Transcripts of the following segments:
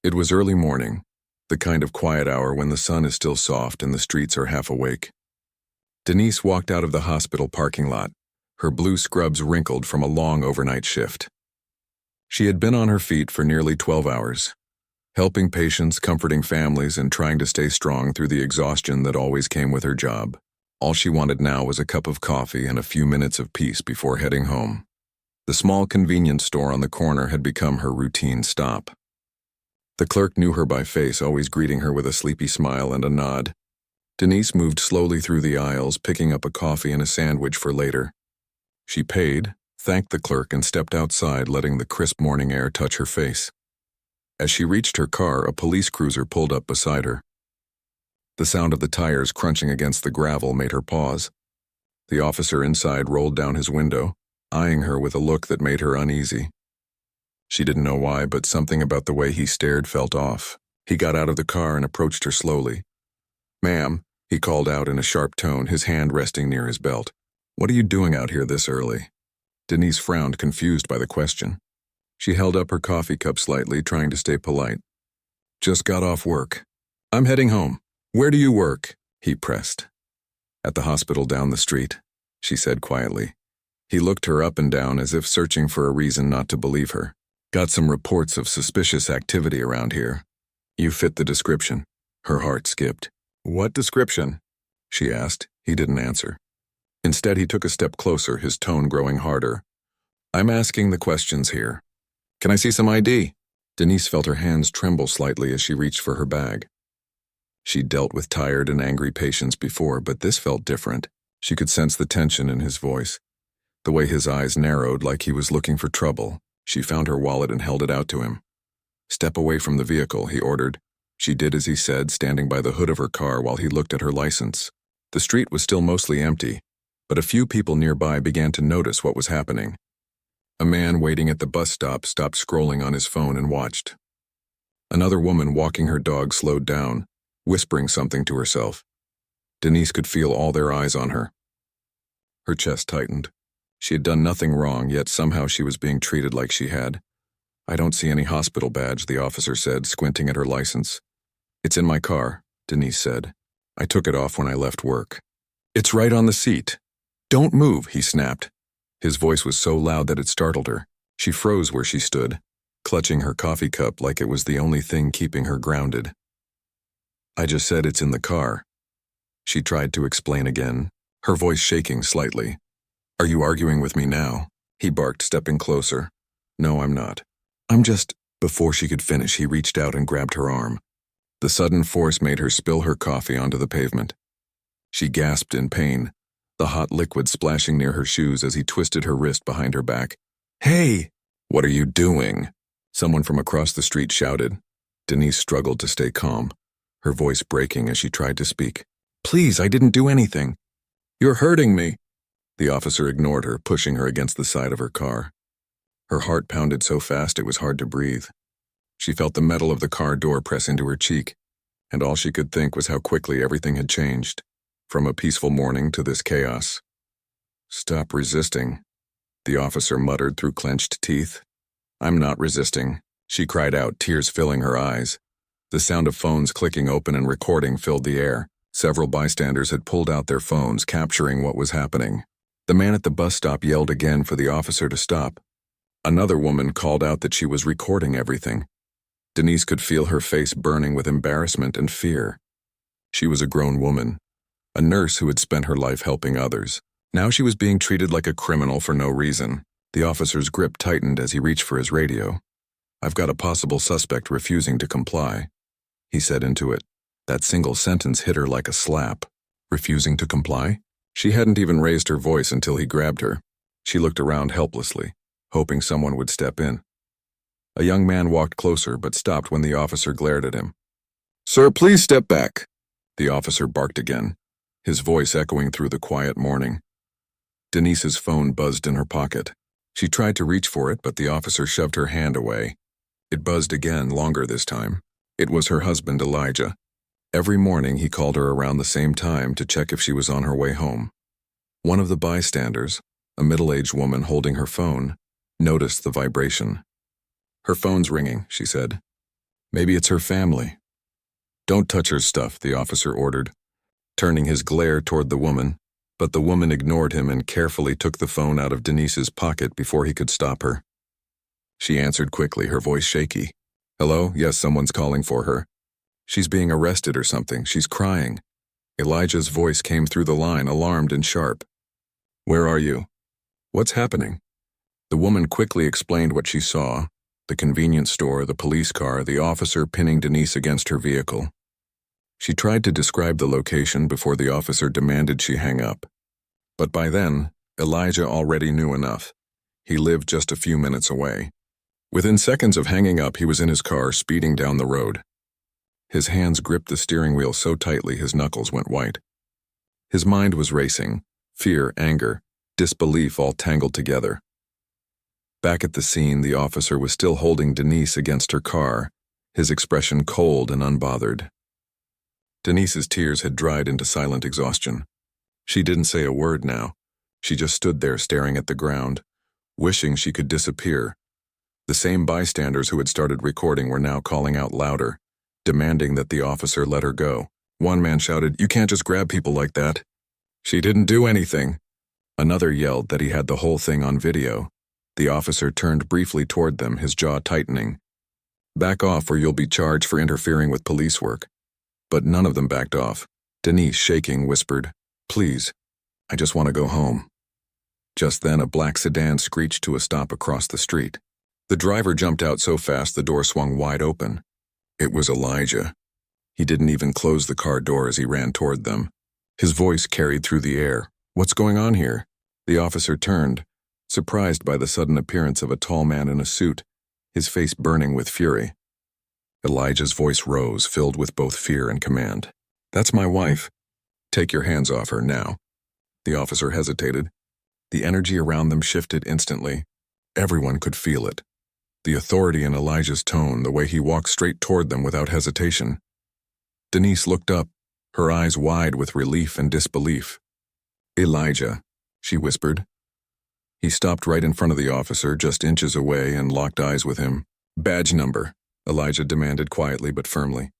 It was early morning, the kind of quiet hour when the sun is still soft and the streets are half awake. Denise walked out of the hospital parking lot, her blue scrubs wrinkled from a long overnight shift. She had been on her feet for nearly 12 hours, helping patients, comforting families, and trying to stay strong through the exhaustion that always came with her job. All she wanted now was a cup of coffee and a few minutes of peace before heading home. The small convenience store on the corner had become her routine stop. The clerk knew her by face, always greeting her with a sleepy smile and a nod. Denise moved slowly through the aisles, picking up a coffee and a sandwich for later. She paid, thanked the clerk, and stepped outside, letting the crisp morning air touch her face. As she reached her car, a police cruiser pulled up beside her. The sound of the tires crunching against the gravel made her pause. The officer inside rolled down his window, eyeing her with a look that made her uneasy. She didn't know why, but something about the way he stared felt off. He got out of the car and approached her slowly. "Ma'am," he called out in a sharp tone, his hand resting near his belt. "What are you doing out here this early?" Denise frowned, confused by the question. She held up her coffee cup slightly, trying to stay polite. "Just got off work. I'm heading home." "Where do you work?" he pressed. "At the hospital down the street," she said quietly. He looked her up and down as if searching for a reason not to believe her. "Got some reports of suspicious activity around here. You fit the description." Her heart skipped. "What description?" she asked. He didn't answer. Instead, he took a step closer, his tone growing harder. "I'm asking the questions here. Can I see some ID?" Denise felt her hands tremble slightly as she reached for her bag. She'd dealt with tired and angry patients before, but this felt different. She could sense the tension in his voice, the way his eyes narrowed like he was looking for trouble. She found her wallet and held it out to him. "Step away from the vehicle," he ordered. She did as he said, standing by the hood of her car while he looked at her license. The street was still mostly empty, but a few people nearby began to notice what was happening. A man waiting at the bus stop stopped scrolling on his phone and watched. Another woman walking her dog slowed down, whispering something to herself. Denise could feel all their eyes on her. Her chest tightened. She had done nothing wrong, yet somehow she was being treated like she had. "I don't see any hospital badge," the officer said, squinting at her license. "It's in my car," Denise said. "I took it off when I left work." "It's right on the seat." "Don't move," he snapped. His voice was so loud that it startled her. She froze where she stood, clutching her coffee cup like it was the only thing keeping her grounded. "I just said it's in the car." She tried to explain again, her voice shaking slightly. "Are you arguing with me now?" he barked, stepping closer. "No, I'm not. I'm just—" Before she could finish, he reached out and grabbed her arm. The sudden force made her spill her coffee onto the pavement. She gasped in pain, the hot liquid splashing near her shoes as he twisted her wrist behind her back. "Hey! What are you doing?" Someone from across the street shouted. Denise struggled to stay calm, her voice breaking as she tried to speak. "Please, I didn't do anything." "You're hurting me." The officer ignored her, pushing her against the side of her car. Her heart pounded so fast it was hard to breathe. She felt the metal of the car door press into her cheek, and all she could think was how quickly everything had changed, from a peaceful morning to this chaos. "Stop resisting," the officer muttered through clenched teeth. "I'm not resisting," she cried out, tears filling her eyes. The sound of phones clicking open and recording filled the air. Several bystanders had pulled out their phones, capturing what was happening. The man at the bus stop yelled again for the officer to stop. Another woman called out that she was recording everything. Denise could feel her face burning with embarrassment and fear. She was a grown woman, a nurse who had spent her life helping others. Now she was being treated like a criminal for no reason. The officer's grip tightened as he reached for his radio. "I've got a possible suspect refusing to comply," he said into it. That single sentence hit her like a slap. Refusing to comply? She hadn't even raised her voice until he grabbed her. She looked around helplessly, hoping someone would step in. A young man walked closer but stopped when the officer glared at him. "Sir, please step back," the officer barked again, his voice echoing through the quiet morning. Denise's phone buzzed in her pocket. She tried to reach for it, but the officer shoved her hand away. It buzzed again, longer this time. It was her husband, Elijah. Every morning he called her around the same time to check if she was on her way home. One of the bystanders, a middle-aged woman holding her phone, noticed the vibration. "Her phone's ringing," she said. Maybe it's her family. Don't touch her stuff, the officer ordered, turning his glare toward the woman, but the woman ignored him and carefully took the phone out of Denise's pocket before he could stop her. She answered quickly, her voice shaky. Hello? Yes, someone's calling for her. She's being arrested or something. She's crying. Elijah's voice came through the line, alarmed and sharp. Where are you? What's happening? The woman quickly explained what she saw: the convenience store, the police car, the officer pinning Denise against her vehicle. She tried to describe the location before the officer demanded she hang up. But by then, Elijah already knew enough. He lived just a few minutes away. Within seconds of hanging up, he was in his car, speeding down the road. His hands gripped the steering wheel so tightly his knuckles went white. His mind was racing, fear, anger, disbelief all tangled together. Back at the scene, the officer was still holding Denise against her car, his expression cold and unbothered. Denise's tears had dried into silent exhaustion. She didn't say a word now. She just stood there staring at the ground, wishing she could disappear. The same bystanders who had started recording were now calling out louder, demanding that the officer let her go. One man shouted, "You can't just grab people like that." "She didn't do anything." Another yelled that he had the whole thing on video. The officer turned briefly toward them, his jaw tightening. "Back off or you'll be charged for interfering with police work." But none of them backed off. Denise, shaking, whispered, "Please, I just want to go home." Just then, a black sedan screeched to a stop across the street. The driver jumped out so fast the door swung wide open. It was Elijah. He didn't even close the car door as he ran toward them. His voice carried through the air. "What's going on here?" The officer turned, surprised by the sudden appearance of a tall man in a suit, his face burning with fury. Elijah's voice rose, filled with both fear and command. "That's my wife. Take your hands off her now." The officer hesitated. The energy around them shifted instantly. Everyone could feel it. The authority in Elijah's tone, the way he walked straight toward them without hesitation. Denise looked up, her eyes wide with relief and disbelief. "Elijah," she whispered. He stopped right in front of the officer, just inches away, and locked eyes with him. "Badge number," Elijah demanded quietly but firmly.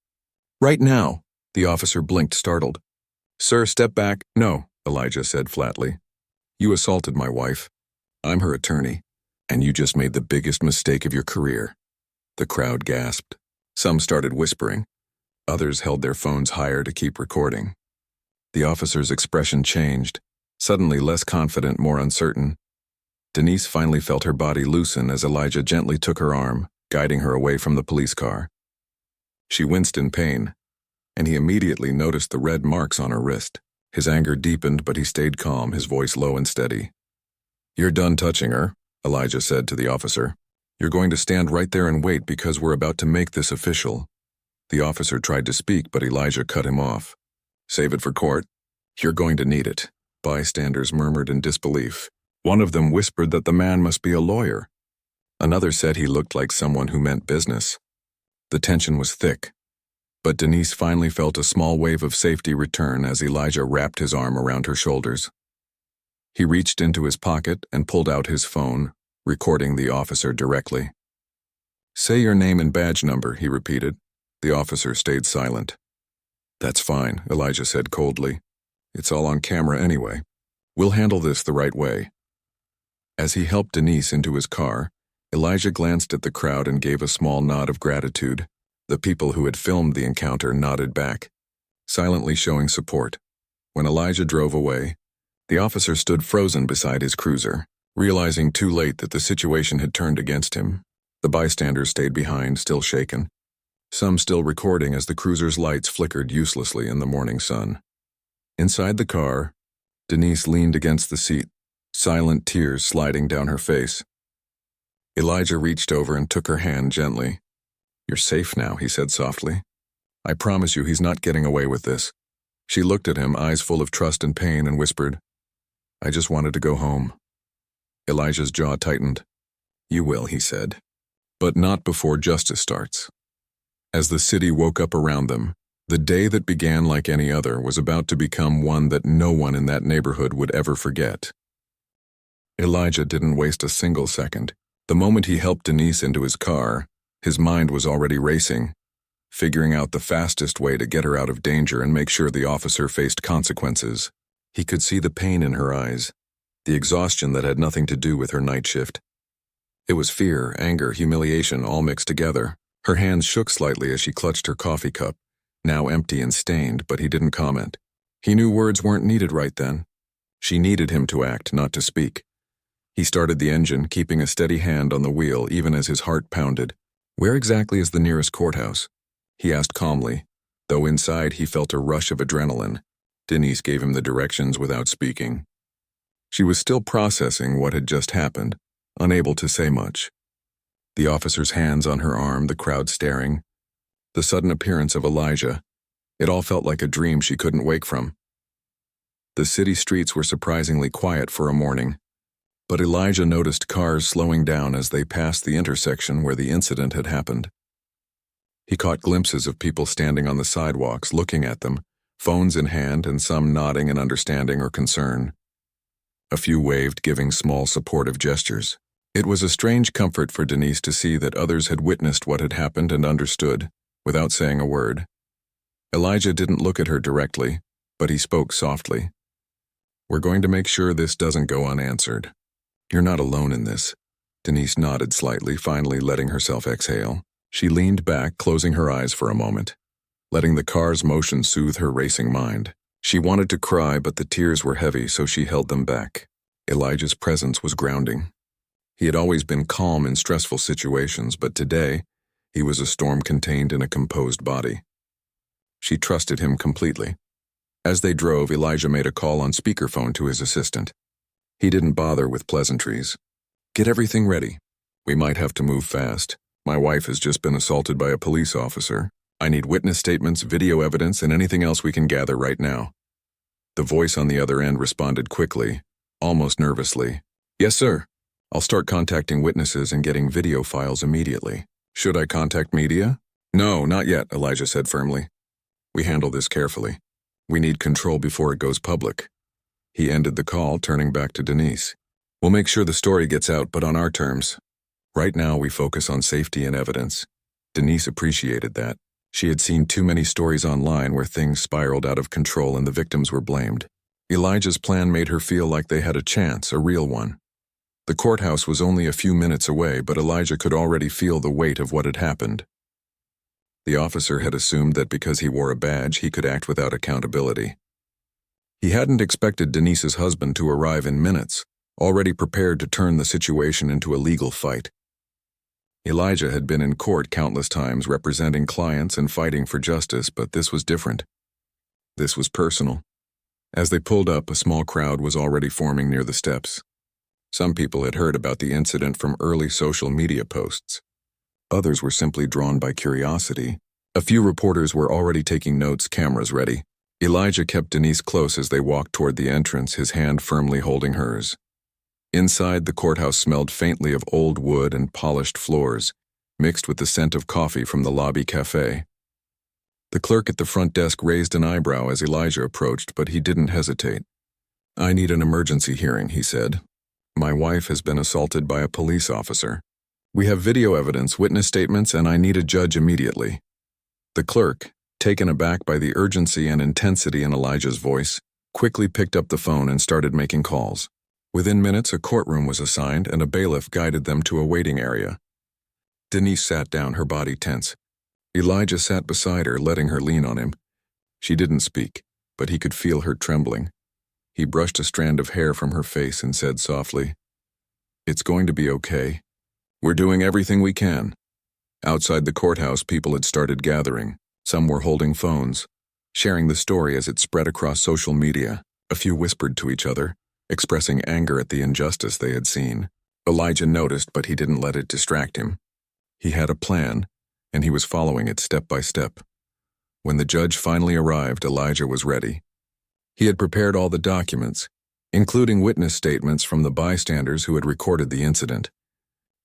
"Right now," the officer blinked, startled. "Sir, step back." "No," Elijah said flatly. "You assaulted my wife. I'm her attorney. And you just made the biggest mistake of your career." The crowd gasped. Some started whispering. Others held their phones higher to keep recording. The officer's expression changed, suddenly less confident, more uncertain. Denise finally felt her body loosen as Elijah gently took her arm, guiding her away from the police car. She winced in pain, and he immediately noticed the red marks on her wrist. His anger deepened, but he stayed calm, his voice low and steady. "You're done touching her," Elijah said to the officer. "You're going to stand right there and wait because we're about to make this official." The officer tried to speak, but Elijah cut him off. "Save it for court. You're going to need it." Bystanders murmured in disbelief. One of them whispered that the man must be a lawyer. Another said he looked like someone who meant business. The tension was thick, but Denise finally felt a small wave of safety return as Elijah wrapped his arm around her shoulders. He reached into his pocket and pulled out his phone, recording the officer directly. "Say your name and badge number," he repeated. The officer stayed silent. "That's fine," Elijah said coldly. "It's all on camera anyway. We'll handle this the right way." As he helped Denise into his car, Elijah glanced at the crowd and gave a small nod of gratitude. The people who had filmed the encounter nodded back, silently showing support. When Elijah drove away, the officer stood frozen beside his cruiser, realizing too late that the situation had turned against him. The bystanders stayed behind, still shaken, some still recording as the cruiser's lights flickered uselessly in the morning sun. Inside the car, Denise leaned against the seat, silent tears sliding down her face. Elijah reached over and took her hand gently. "You're safe now," he said softly. "I promise you he's not getting away with this." She looked at him, eyes full of trust and pain, and whispered, "I just wanted to go home." Elijah's jaw tightened. "You will," he said, "but not before justice starts." As the city woke up around them, the day that began like any other was about to become one that no one in that neighborhood would ever forget. Elijah didn't waste a single second. The moment he helped Denise into his car, his mind was already racing, figuring out the fastest way to get her out of danger and make sure the officer faced consequences. He could see the pain in her eyes, the exhaustion that had nothing to do with her night shift. It was fear, anger, humiliation, all mixed together. Her hands shook slightly as she clutched her coffee cup, now empty and stained, but he didn't comment. He knew words weren't needed right then. She needed him to act, not to speak. He started the engine, keeping a steady hand on the wheel even as his heart pounded. "Where exactly is the nearest courthouse?" he asked calmly, though inside he felt a rush of adrenaline. Denise gave him the directions without speaking. She was still processing what had just happened, unable to say much. The officer's hands on her arm, the crowd staring, the sudden appearance of Elijah. It all felt like a dream she couldn't wake from. The city streets were surprisingly quiet for a morning, but Elijah noticed cars slowing down as they passed the intersection where the incident had happened. He caught glimpses of people standing on the sidewalks, looking at them, phones in hand, and some nodding in understanding or concern. A few waved, giving small supportive gestures. It was a strange comfort for Denise to see that others had witnessed what had happened and understood, without saying a word. Elijah didn't look at her directly, but he spoke softly. "We're going to make sure this doesn't go unanswered. You're not alone in this." Denise nodded slightly, finally letting herself exhale. She leaned back, closing her eyes for a moment, letting the car's motion soothe her racing mind. She wanted to cry, but the tears were heavy, so she held them back. Elijah's presence was grounding. He had always been calm in stressful situations, but today, he was a storm contained in a composed body. She trusted him completely. As they drove, Elijah made a call on speakerphone to his assistant. He didn't bother with pleasantries. "Get everything ready. We might have to move fast. My wife has just been assaulted by a police officer. I need witness statements, video evidence, and anything else we can gather right now." The voice on the other end responded quickly, almost nervously. "Yes, sir. I'll start contacting witnesses and getting video files immediately." "Should I contact media?" "No, not yet," Elijah said firmly. "We handle this carefully. We need control before it goes public." He ended the call, turning back to Denise. "We'll make sure the story gets out, but on our terms. Right now we focus on safety and evidence." Denise appreciated that. She had seen too many stories online where things spiraled out of control and the victims were blamed. Elijah's plan made her feel like they had a chance, a real one. The courthouse was only a few minutes away, but Elijah could already feel the weight of what had happened. The officer had assumed that because he wore a badge, he could act without accountability. He hadn't expected Denise's husband to arrive in minutes, already prepared to turn the situation into a legal fight. Elijah had been in court countless times representing clients and fighting for justice, but this was different. This was personal. As they pulled up, a small crowd was already forming near the steps. Some people had heard about the incident from early social media posts. Others were simply drawn by curiosity. A few reporters were already taking notes, cameras ready. Elijah kept Denise close as they walked toward the entrance, his hand firmly holding hers. Inside, the courthouse smelled faintly of old wood and polished floors, mixed with the scent of coffee from the lobby cafe. The clerk at the front desk raised an eyebrow as Elijah approached, but he didn't hesitate. "I need an emergency hearing," he said. "My wife has been assaulted by a police officer. We have video evidence, witness statements, and I need a judge immediately." The clerk, taken aback by the urgency and intensity in Elijah's voice, quickly picked up the phone and started making calls. Within minutes, a courtroom was assigned and a bailiff guided them to a waiting area. Denise sat down, her body tense. Elijah sat beside her, letting her lean on him. She didn't speak, but he could feel her trembling. He brushed a strand of hair from her face and said softly, "It's going to be okay. We're doing everything we can." Outside the courthouse, people had started gathering. Some were holding phones, sharing the story as it spread across social media. A few whispered to each other, expressing anger at the injustice they had seen. Elijah noticed, but he didn't let it distract him. He had a plan, and he was following it step by step. When the judge finally arrived, Elijah was ready. He had prepared all the documents, including witness statements from the bystanders who had recorded the incident,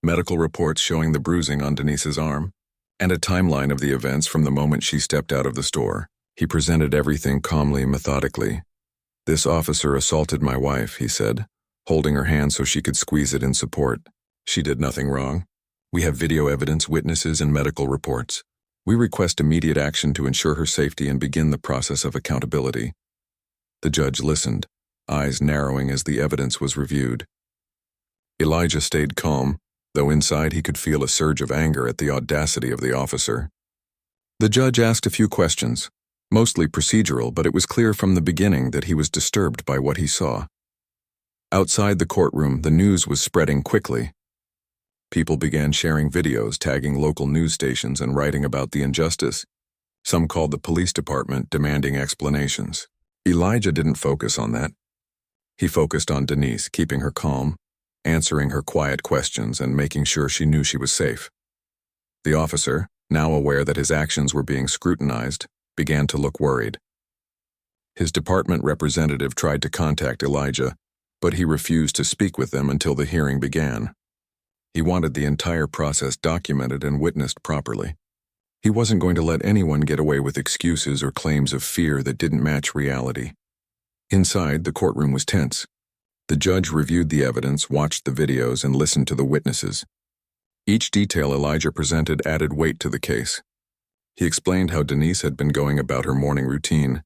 medical reports showing the bruising on Denise's arm, and a timeline of the events from the moment she stepped out of the store. He presented everything calmly, methodically. "This officer assaulted my wife," he said, holding her hand so she could squeeze it in support. "She did nothing wrong. We have video evidence, witnesses, and medical reports. We request immediate action to ensure her safety and begin the process of accountability. The judge listened, eyes narrowing as the evidence was reviewed. Elijah stayed calm, though inside he could feel a surge of anger at the audacity of the officer. The judge asked a few questions, mostly procedural, but it was clear from the beginning that he was disturbed by what he saw. Outside the courtroom, the news was spreading quickly. People began sharing videos, tagging local news stations, and writing about the injustice. Some called the police department, demanding explanations. Elijah didn't focus on that. He focused on Denise, keeping her calm, answering her quiet questions, and making sure she knew she was safe. The officer, now aware that his actions were being scrutinized, began to look worried. His department representative tried to contact Elijah, but he refused to speak with them until the hearing began. He wanted the entire process documented and witnessed properly. He wasn't going to let anyone get away with excuses or claims of fear that didn't match reality. Inside, the courtroom was tense. The judge reviewed the evidence, watched the videos, and listened to the witnesses. Each detail Elijah presented added weight to the case. He explained how Denise had been going about her morning routine,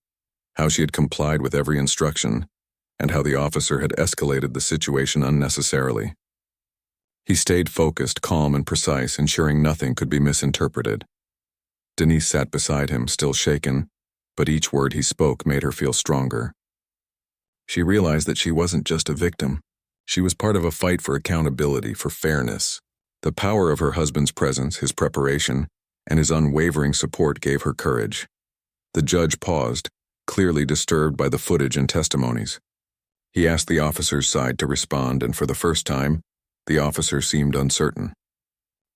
how she had complied with every instruction, and how the officer had escalated the situation unnecessarily. He stayed focused, calm, and precise, ensuring nothing could be misinterpreted. Denise sat beside him, still shaken, but each word he spoke made her feel stronger. She realized that she wasn't just a victim. She was part of a fight for accountability, for fairness. The power of her husband's presence, his preparation, and his unwavering support gave her courage. The judge paused, clearly disturbed by the footage and testimonies. He asked the officer's side to respond, and for the first time, the officer seemed uncertain.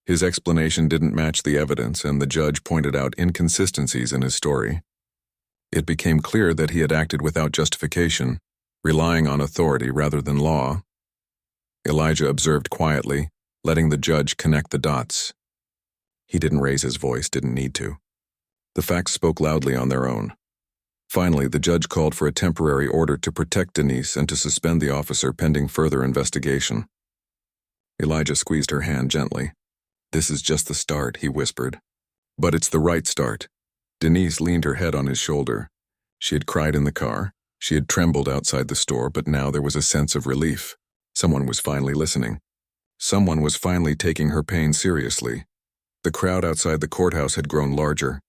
His explanation didn't match the evidence, and the judge pointed out inconsistencies in his story. It became clear that he had acted without justification, relying on authority rather than law. Elijah observed quietly, letting the judge connect the dots. He didn't raise his voice, didn't need to. The facts spoke loudly on their own. Finally, the judge called for a temporary order to protect Denise and to suspend the officer pending further investigation. Elijah squeezed her hand gently. "This is just the start," he whispered. "But it's the right start." Denise leaned her head on his shoulder. She had cried in the car. She had trembled outside the store, but now there was a sense of relief. Someone was finally listening. Someone was finally taking her pain seriously. The crowd outside the courthouse had grown larger.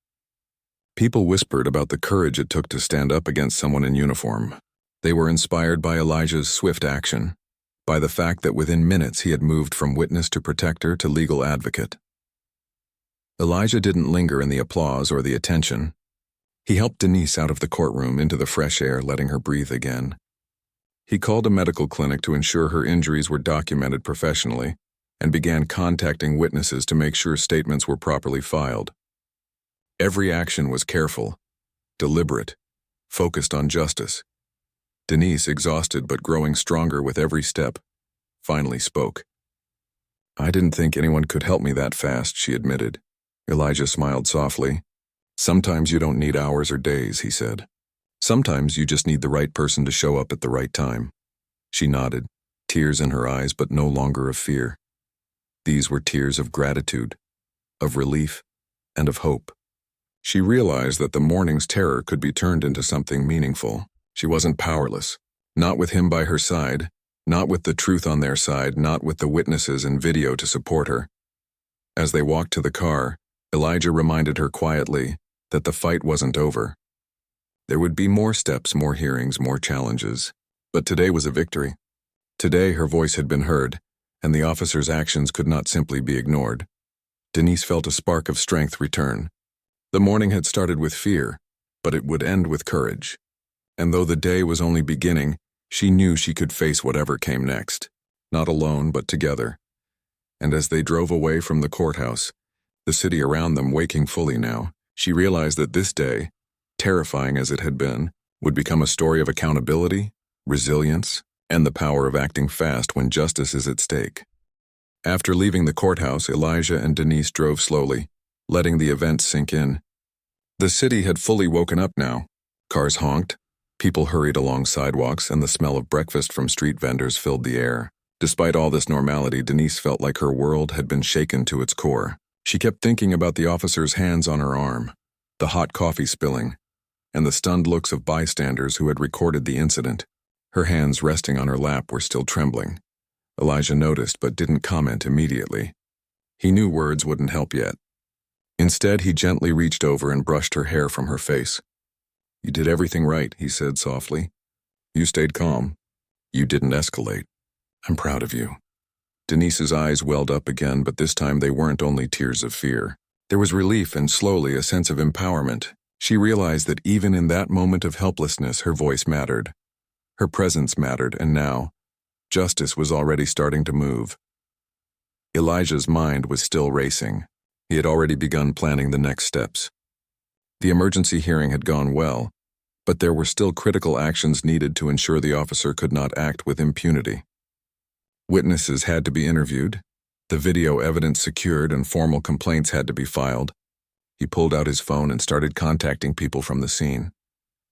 People whispered about the courage it took to stand up against someone in uniform. They were inspired by Elijah's swift action, by the fact that within minutes he had moved from witness to protector to legal advocate. Elijah didn't linger in the applause or the attention. He helped Denise out of the courtroom into the fresh air, letting her breathe again. He called a medical clinic to ensure her injuries were documented professionally and began contacting witnesses to make sure statements were properly filed. Every action was careful, deliberate, focused on justice. Denise, exhausted but growing stronger with every step, finally spoke. "I didn't think anyone could help me that fast," she admitted. Elijah smiled softly. "Sometimes you don't need hours or days," he said. "Sometimes you just need the right person to show up at the right time." She nodded, tears in her eyes but no longer of fear. These were tears of gratitude, of relief, and of hope. She realized that the morning's terror could be turned into something meaningful. She wasn't powerless, not with him by her side, not with the truth on their side, not with the witnesses and video to support her. As they walked to the car, Elijah reminded her quietly that the fight wasn't over. There would be more steps, more hearings, more challenges. But today was a victory. Today her voice had been heard, and the officer's actions could not simply be ignored. Denise felt a spark of strength return. The morning had started with fear, but it would end with courage. And though the day was only beginning, she knew she could face whatever came next, not alone but together. And as they drove away from the courthouse, the city around them waking fully now, she realized that this day, terrifying as it had been, would become a story of accountability, resilience, and the power of acting fast when justice is at stake. After leaving the courthouse, Elijah and Denise drove slowly, letting the events sink in. The city had fully woken up now. Cars honked, people hurried along sidewalks, and the smell of breakfast from street vendors filled the air. Despite all this normality, Denise felt like her world had been shaken to its core. She kept thinking about the officer's hands on her arm, the hot coffee spilling, and the stunned looks of bystanders who had recorded the incident. Her hands resting on her lap were still trembling. Elijah noticed but didn't comment immediately. He knew words wouldn't help yet. Instead, he gently reached over and brushed her hair from her face. "You did everything right," he said softly. "You stayed calm. You didn't escalate. I'm proud of you." Denise's eyes welled up again, but this time they weren't only tears of fear. There was relief and slowly a sense of empowerment. She realized that even in that moment of helplessness, her voice mattered. Her presence mattered, and now, justice was already starting to move. Elijah's mind was still racing. He had already begun planning the next steps. The emergency hearing had gone well, but there were still critical actions needed to ensure the officer could not act with impunity. Witnesses had to be interviewed, the video evidence secured, and formal complaints had to be filed. He pulled out his phone and started contacting people from the scene.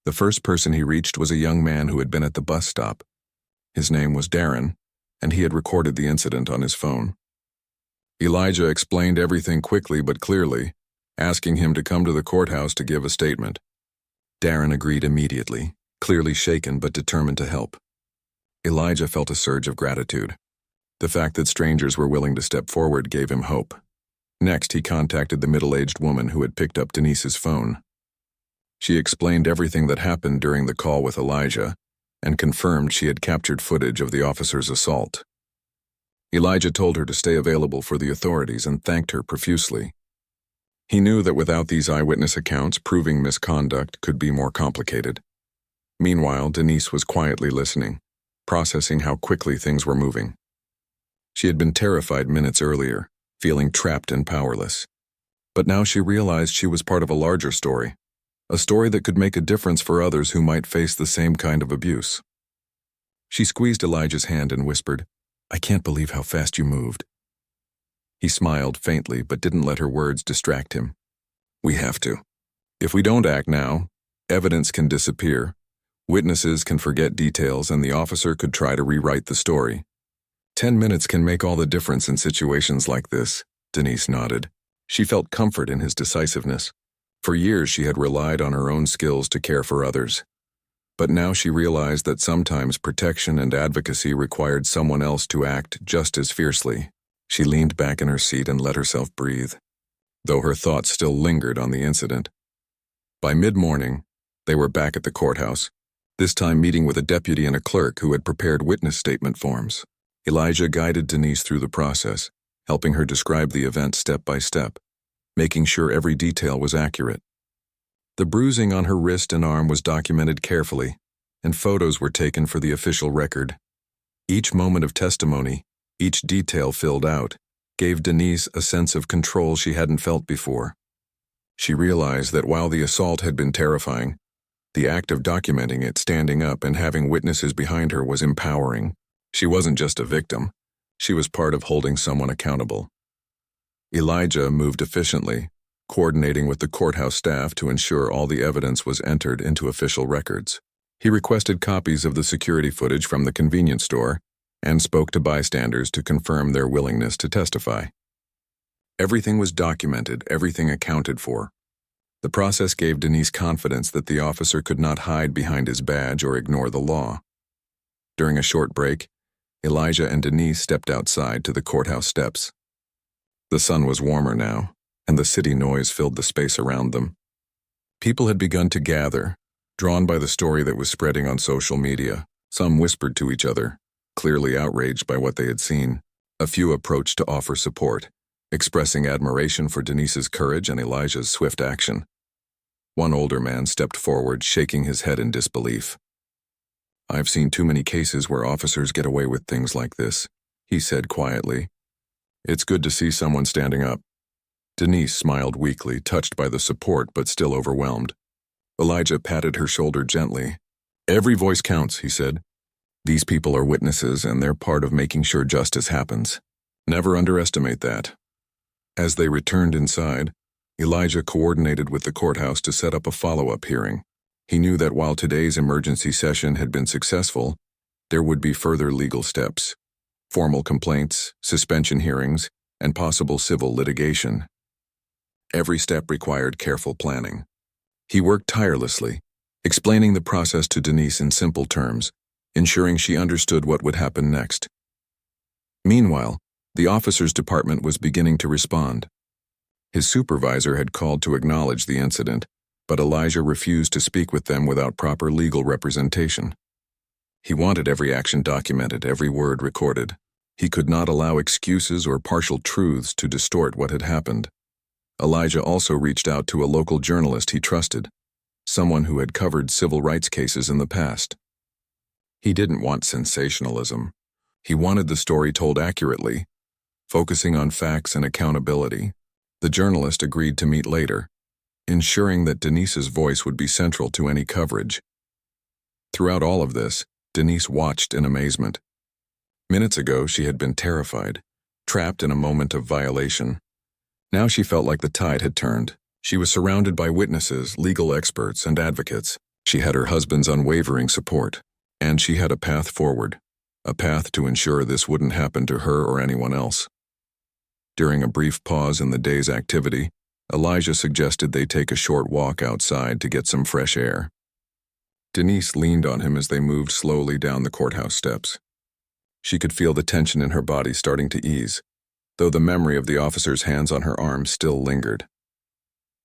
The first person he reached was a young man who had been at the bus stop. His name was Darren, and he had recorded the incident on his phone. Elijah explained everything quickly but clearly, asking him to come to the courthouse to give a statement. Darren agreed immediately, clearly shaken but determined to help. Elijah felt a surge of gratitude. The fact that strangers were willing to step forward gave him hope. Next, he contacted the middle-aged woman who had picked up Denise's phone. She explained everything that happened during the call with Elijah and confirmed she had captured footage of the officer's assault. Elijah told her to stay available for the authorities and thanked her profusely. He knew that without these eyewitness accounts, proving misconduct could be more complicated. Meanwhile, Denise was quietly listening, processing how quickly things were moving. She had been terrified minutes earlier, feeling trapped and powerless. But now she realized she was part of a larger story, a story that could make a difference for others who might face the same kind of abuse. She squeezed Elijah's hand and whispered, "I can't believe how fast you moved." He smiled faintly but didn't let her words distract him. "We have to. If we don't act now, evidence can disappear, witnesses can forget details, and the officer could try to rewrite the story. 10 minutes can make all the difference in situations like this," Denise nodded. She felt comfort in his decisiveness. For years she had relied on her own skills to care for others. But now she realized that sometimes protection and advocacy required someone else to act just as fiercely. She leaned back in her seat and let herself breathe, though her thoughts still lingered on the incident. By mid-morning, they were back at the courthouse, this time meeting with a deputy and a clerk who had prepared witness statement forms. Elijah guided Denise through the process, helping her describe the event step by step, making sure every detail was accurate. The bruising on her wrist and arm was documented carefully, and photos were taken for the official record. Each moment of testimony, each detail filled out, gave Denise a sense of control she hadn't felt before. She realized that while the assault had been terrifying, the act of documenting it, standing up, and having witnesses behind her was empowering. She wasn't just a victim. She was part of holding someone accountable. Elijah moved efficiently, coordinating with the courthouse staff to ensure all the evidence was entered into official records. He requested copies of the security footage from the convenience store and spoke to bystanders to confirm their willingness to testify. Everything was documented, everything accounted for. The process gave Denise confidence that the officer could not hide behind his badge or ignore the law. During a short break, Elijah and Denise stepped outside to the courthouse steps. The sun was warmer now, and the city noise filled the space around them. People had begun to gather, drawn by the story that was spreading on social media. Some whispered to each other, clearly outraged by what they had seen. A few approached to offer support, expressing admiration for Denise's courage and Elijah's swift action. One older man stepped forward, shaking his head in disbelief. "I've seen too many cases where officers get away with things like this," he said quietly. "It's good to see someone standing up." Denise smiled weakly, touched by the support but still overwhelmed. Elijah patted her shoulder gently. "Every voice counts," he said. "These people are witnesses, and they're part of making sure justice happens. Never underestimate that." As they returned inside, Elijah coordinated with the courthouse to set up a follow-up hearing. He knew that while today's emergency session had been successful, there would be further legal steps, formal complaints, suspension hearings, and possible civil litigation. Every step required careful planning. He worked tirelessly, explaining the process to Denise in simple terms, ensuring she understood what would happen next. Meanwhile, the officers' department was beginning to respond. His supervisor had called to acknowledge the incident, but Elijah refused to speak with them without proper legal representation. He wanted every action documented, every word recorded. He could not allow excuses or partial truths to distort what had happened. Elijah also reached out to a local journalist he trusted, someone who had covered civil rights cases in the past. He didn't want sensationalism. He wanted the story told accurately, focusing on facts and accountability. The journalist agreed to meet later, ensuring that Denise's voice would be central to any coverage. Throughout all of this, Denise watched in amazement. Minutes ago, she had been terrified, trapped in a moment of violation. Now she felt like the tide had turned. She was surrounded by witnesses, legal experts, and advocates. She had her husband's unwavering support, and she had a path forward, a path to ensure this wouldn't happen to her or anyone else. During a brief pause in the day's activity, Elijah suggested they take a short walk outside to get some fresh air. Denise leaned on him as they moved slowly down the courthouse steps. She could feel the tension in her body starting to ease, though the memory of the officer's hands on her arm still lingered.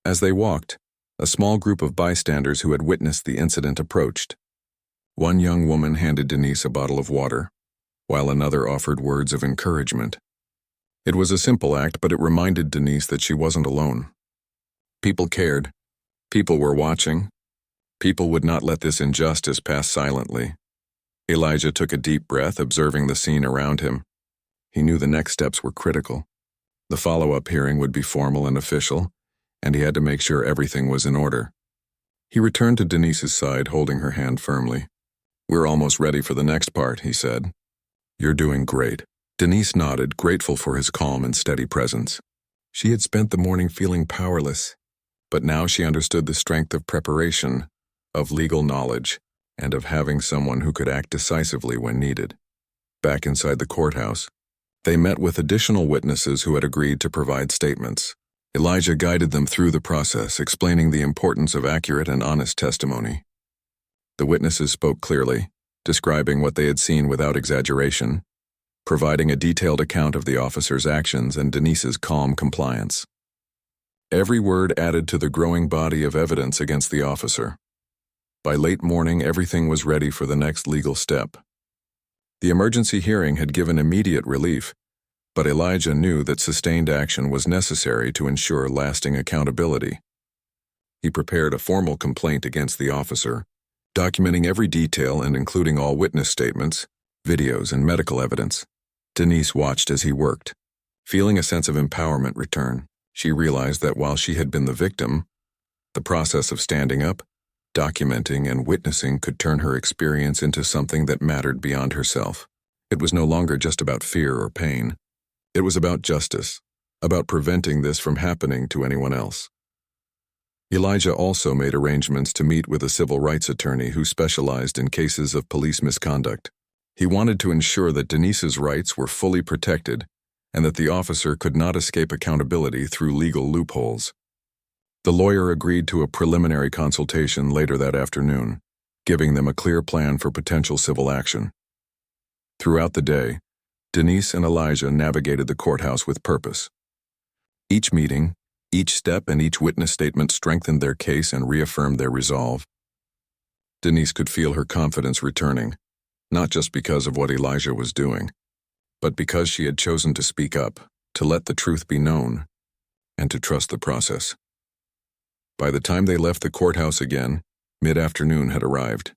As they walked, a small group of bystanders who had witnessed the incident approached. One young woman handed Denise a bottle of water, while another offered words of encouragement. It was a simple act, but it reminded Denise that she wasn't alone. People cared. People were watching. People would not let this injustice pass silently. Elijah took a deep breath, observing the scene around him. He knew the next steps were critical. The follow-up hearing would be formal and official, and he had to make sure everything was in order. He returned to Denise's side, holding her hand firmly. "We're almost ready for the next part," he said. "You're doing great." Denise nodded, grateful for his calm and steady presence. She had spent the morning feeling powerless, but now she understood the strength of preparation, of legal knowledge, and of having someone who could act decisively when needed. Back inside the courthouse, they met with additional witnesses who had agreed to provide statements. Elijah guided them through the process, explaining the importance of accurate and honest testimony. The witnesses spoke clearly, describing what they had seen without exaggeration, providing a detailed account of the officer's actions and Denise's calm compliance. Every word added to the growing body of evidence against the officer. By late morning, everything was ready for the next legal step. The emergency hearing had given immediate relief, but Elijah knew that sustained action was necessary to ensure lasting accountability. He prepared a formal complaint against the officer, documenting every detail and including all witness statements, videos, and medical evidence. Denise watched as he worked. Feeling a sense of empowerment return, she realized that while she had been the victim, the process of standing up, documenting, and witnessing could turn her experience into something that mattered beyond herself. It was no longer just about fear or pain. It was about justice, about preventing this from happening to anyone else. Elijah also made arrangements to meet with a civil rights attorney who specialized in cases of police misconduct. He wanted to ensure that Denise's rights were fully protected and that the officer could not escape accountability through legal loopholes. The lawyer agreed to a preliminary consultation later that afternoon, giving them a clear plan for potential civil action. Throughout the day, Denise and Elijah navigated the courthouse with purpose. Each meeting, each step, and each witness statement strengthened their case and reaffirmed their resolve. Denise could feel her confidence returning, not just because of what Elijah was doing, but because she had chosen to speak up, to let the truth be known, and to trust the process. By the time they left the courthouse again, mid-afternoon had arrived.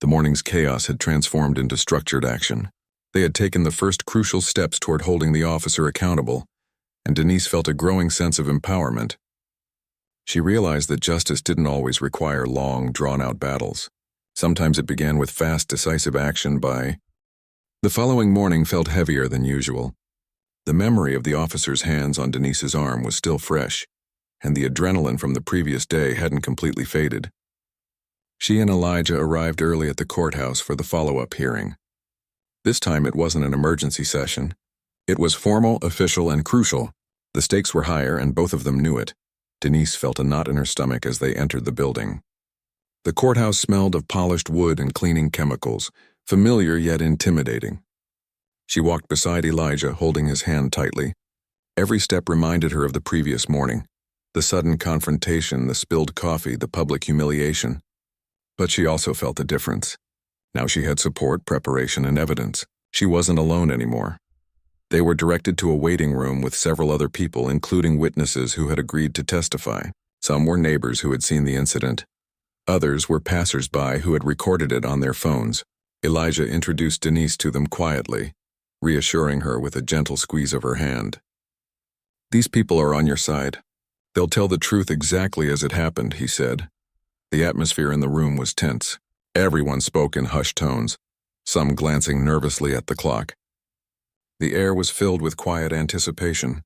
The morning's chaos had transformed into structured action. They had taken the first crucial steps toward holding the officer accountable, and Denise felt a growing sense of empowerment. She realized that justice didn't always require long, drawn-out battles. Sometimes it began with fast, decisive action by... The following morning felt heavier than usual. The memory of the officer's hands on Denise's arm was still fresh, and the adrenaline from the previous day hadn't completely faded. She and Elijah arrived early at the courthouse for the follow-up hearing. This time it wasn't an emergency session. It was formal, official, and crucial. The stakes were higher, and both of them knew it. Denise felt a knot in her stomach as they entered the building. The courthouse smelled of polished wood and cleaning chemicals, familiar yet intimidating. She walked beside Elijah, holding his hand tightly. Every step reminded her of the previous morning, the sudden confrontation, the spilled coffee, the public humiliation. But she also felt the difference. Now she had support, preparation, and evidence. She wasn't alone anymore. They were directed to a waiting room with several other people, including witnesses who had agreed to testify. Some were neighbors who had seen the incident. Others were passers-by who had recorded it on their phones. Elijah introduced Denise to them quietly, reassuring her with a gentle squeeze of her hand. "These people are on your side. They'll tell the truth exactly as it happened," he said. The atmosphere in the room was tense. Everyone spoke in hushed tones, some glancing nervously at the clock. The air was filled with quiet anticipation.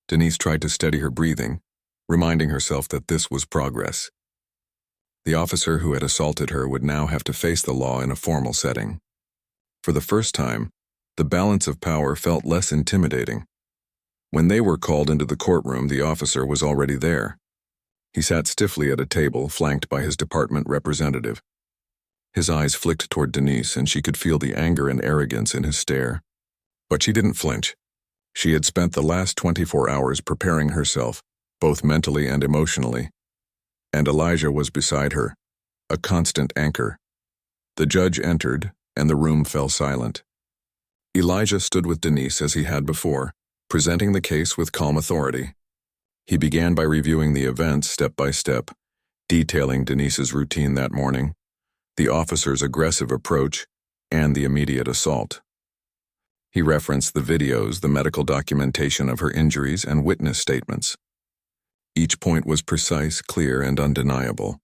Denise tried to steady her breathing, reminding herself that this was progress. The officer who had assaulted her would now have to face the law in a formal setting. For the first time, the balance of power felt less intimidating. When they were called into the courtroom, the officer was already there. He sat stiffly at a table, flanked by his department representative. His eyes flicked toward Denise, and she could feel the anger and arrogance in his stare. But she didn't flinch. She had spent the last 24 hours preparing herself, both mentally and emotionally. And Elijah was beside her, a constant anchor. The judge entered, and the room fell silent. Elijah stood with Denise as he had before, presenting the case with calm authority. He began by reviewing the events step by step, detailing Denise's routine that morning, the officer's aggressive approach, and the immediate assault. He referenced the videos, the medical documentation of her injuries, and witness statements. Each point was precise, clear, and undeniable.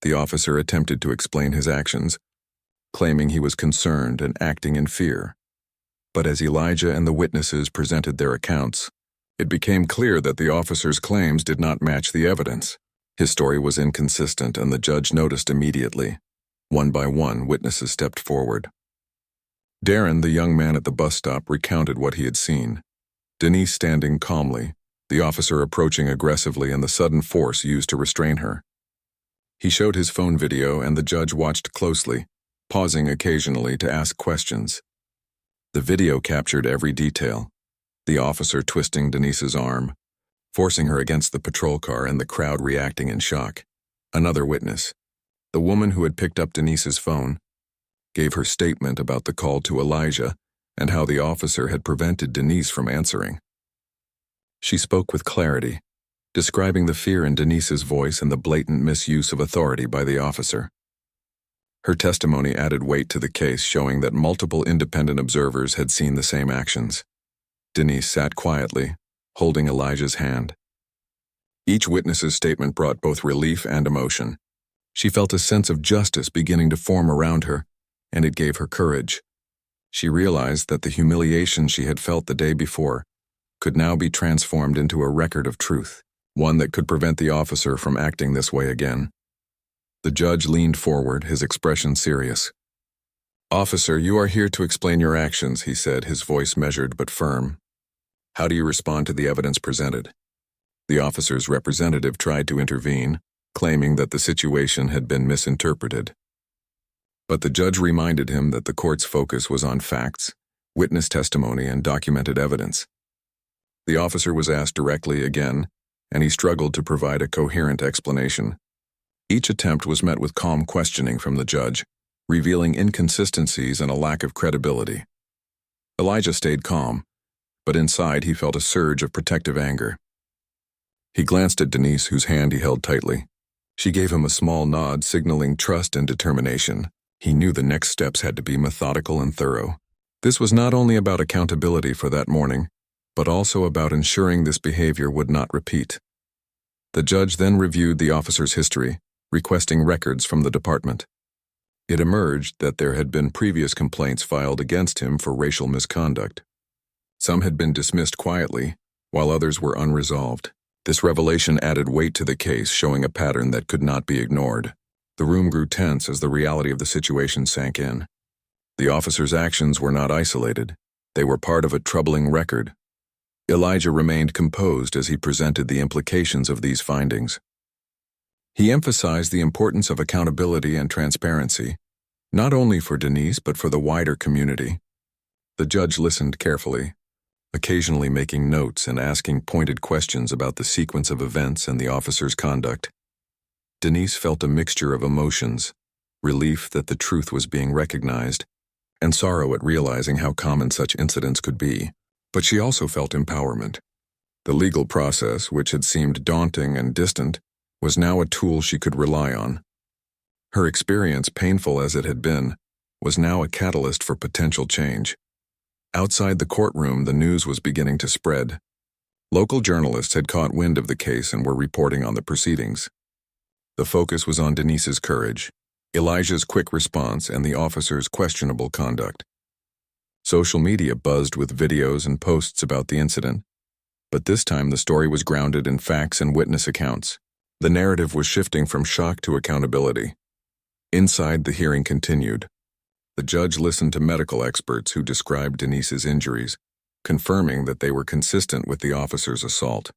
The officer attempted to explain his actions, claiming he was concerned and acting in fear. But as Elijah and the witnesses presented their accounts, it became clear that the officer's claims did not match the evidence. His story was inconsistent, and the judge noticed immediately. One by one, witnesses stepped forward. Darren, the young man at the bus stop, recounted what he had seen. Denise standing calmly, the officer approaching aggressively, and the sudden force used to restrain her. He showed his phone video, and the judge watched closely, pausing occasionally to ask questions. The video captured every detail. The officer twisting Denise's arm, forcing her against the patrol car, and the crowd reacting in shock. Another witness, the woman who had picked up Denise's phone, gave her statement about the call to Elijah and how the officer had prevented Denise from answering. She spoke with clarity, describing the fear in Denise's voice and the blatant misuse of authority by the officer. Her testimony added weight to the case, showing that multiple independent observers had seen the same actions. Denise sat quietly, holding Elijah's hand. Each witness's statement brought both relief and emotion. She felt a sense of justice beginning to form around her, and it gave her courage. She realized that the humiliation she had felt the day before could now be transformed into a record of truth, one that could prevent the officer from acting this way again. The judge leaned forward, his expression serious. "Officer, you are here to explain your actions," he said, his voice measured but firm. "How do you respond to the evidence presented?" The officer's representative tried to intervene, claiming that the situation had been misinterpreted. But the judge reminded him that the court's focus was on facts, witness testimony, and documented evidence. The officer was asked directly again, and he struggled to provide a coherent explanation. Each attempt was met with calm questioning from the judge, revealing inconsistencies and a lack of credibility. Elijah stayed calm, but inside he felt a surge of protective anger. He glanced at Denise, whose hand he held tightly. She gave him a small nod, signaling trust and determination. He knew the next steps had to be methodical and thorough. This was not only about accountability for that morning, but also about ensuring this behavior would not repeat. The judge then reviewed the officer's history, requesting records from the department. It emerged that there had been previous complaints filed against him for racial misconduct. Some had been dismissed quietly, while others were unresolved. This revelation added weight to the case, showing a pattern that could not be ignored. The room grew tense as the reality of the situation sank in. The officer's actions were not isolated. They were part of a troubling record. Elijah remained composed as he presented the implications of these findings. He emphasized the importance of accountability and transparency, not only for Denise but for the wider community. The judge listened carefully, occasionally making notes and asking pointed questions about the sequence of events and the officer's conduct. Denise felt a mixture of emotions, relief that the truth was being recognized, and sorrow at realizing how common such incidents could be. But she also felt empowerment. The legal process, which had seemed daunting and distant, was now a tool she could rely on. Her experience, painful as it had been, was now a catalyst for potential change. Outside the courtroom, the news was beginning to spread. Local journalists had caught wind of the case and were reporting on the proceedings. The focus was on Denise's courage, Elijah's quick response, and the officer's questionable conduct. Social media buzzed with videos and posts about the incident, but this time the story was grounded in facts and witness accounts. The narrative was shifting from shock to accountability. Inside, the hearing continued. The judge listened to medical experts who described Denise's injuries, confirming that they were consistent with the officer's assault.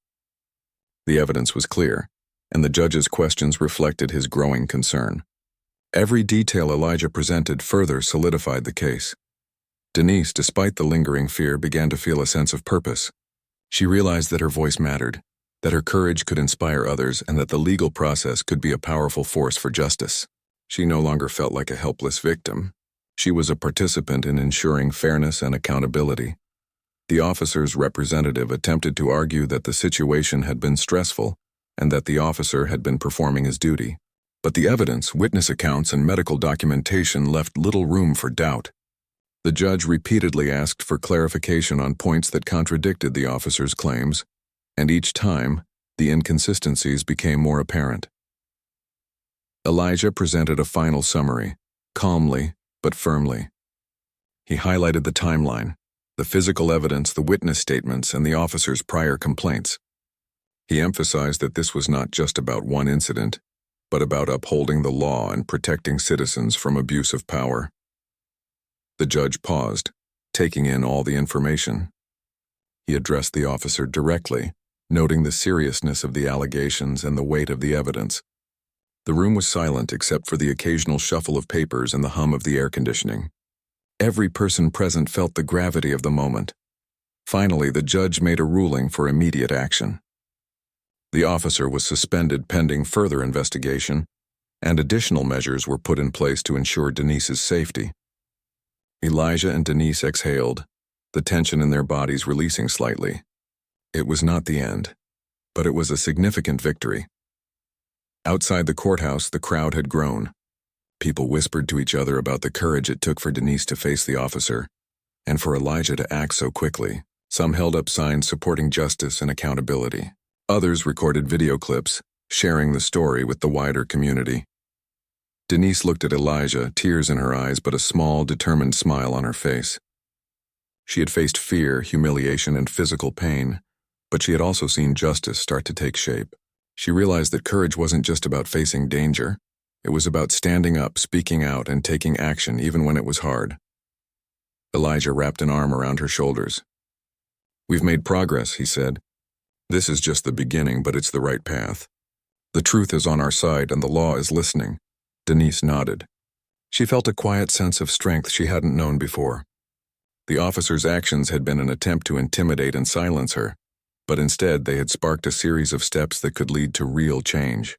The evidence was clear, and the judge's questions reflected his growing concern. Every detail Elijah presented further solidified the case. Denise, despite the lingering fear, began to feel a sense of purpose. She realized that her voice mattered, that her courage could inspire others, and that the legal process could be a powerful force for justice. She no longer felt like a helpless victim. She was a participant in ensuring fairness and accountability. The officer's representative attempted to argue that the situation had been stressful and that the officer had been performing his duty. But the evidence, witness accounts, and medical documentation left little room for doubt. The judge repeatedly asked for clarification on points that contradicted the officer's claims, and each time, the inconsistencies became more apparent. Elijah presented a final summary, calmly but firmly. He highlighted the timeline, the physical evidence, the witness statements, and the officer's prior complaints. He emphasized that this was not just about one incident, but about upholding the law and protecting citizens from abuse of power. The judge paused, taking in all the information. He addressed the officer directly, noting the seriousness of the allegations and the weight of the evidence. The room was silent except for the occasional shuffle of papers and the hum of the air conditioning. Every person present felt the gravity of the moment. Finally, the judge made a ruling for immediate action. The officer was suspended pending further investigation, and additional measures were put in place to ensure Denise's safety. Elijah and Denise exhaled, the tension in their bodies releasing slightly. It was not the end, but it was a significant victory. Outside the courthouse, the crowd had grown. People whispered to each other about the courage it took for Denise to face the officer, and for Elijah to act so quickly. Some held up signs supporting justice and accountability. Others recorded video clips, sharing the story with the wider community. Denise looked at Elijah, tears in her eyes but a small, determined smile on her face. She had faced fear, humiliation, and physical pain, but she had also seen justice start to take shape. She realized that courage wasn't just about facing danger. It was about standing up, speaking out, and taking action even when it was hard. Elijah wrapped an arm around her shoulders. "We've made progress," he said. "This is just the beginning, but it's the right path. The truth is on our side and the law is listening." Denise nodded. She felt a quiet sense of strength she hadn't known before. The officer's actions had been an attempt to intimidate and silence her, but instead they had sparked a series of steps that could lead to real change.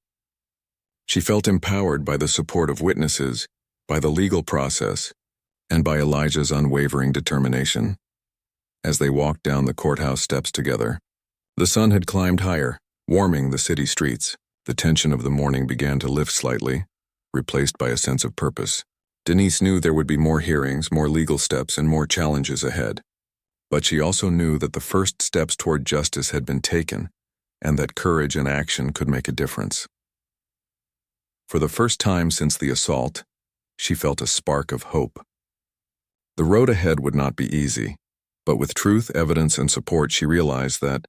She felt empowered by the support of witnesses, by the legal process, and by Elijah's unwavering determination. As they walked down the courthouse steps together, the sun had climbed higher, warming the city streets. The tension of the morning began to lift slightly, replaced by a sense of purpose. Denise knew there would be more hearings, more legal steps, and more challenges ahead. But she also knew that the first steps toward justice had been taken, and that courage and action could make a difference. For the first time since the assault, she felt a spark of hope. The road ahead would not be easy, but with truth, evidence, and support, she realized that,